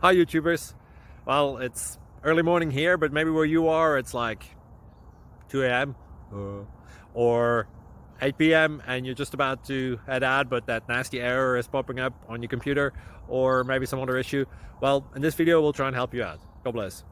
Hi YouTubers. Well, it's early morning here, but maybe where you are it's like 2 a.m. Or 8 p.m. and you're just about to head out, but that nasty error is popping up on your computer, or maybe some other issue. Well, in this video we'll try and help you out. God bless.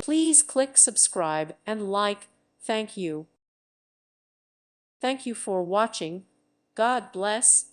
Please click subscribe and like. Thank you. Thank you for watching. God bless.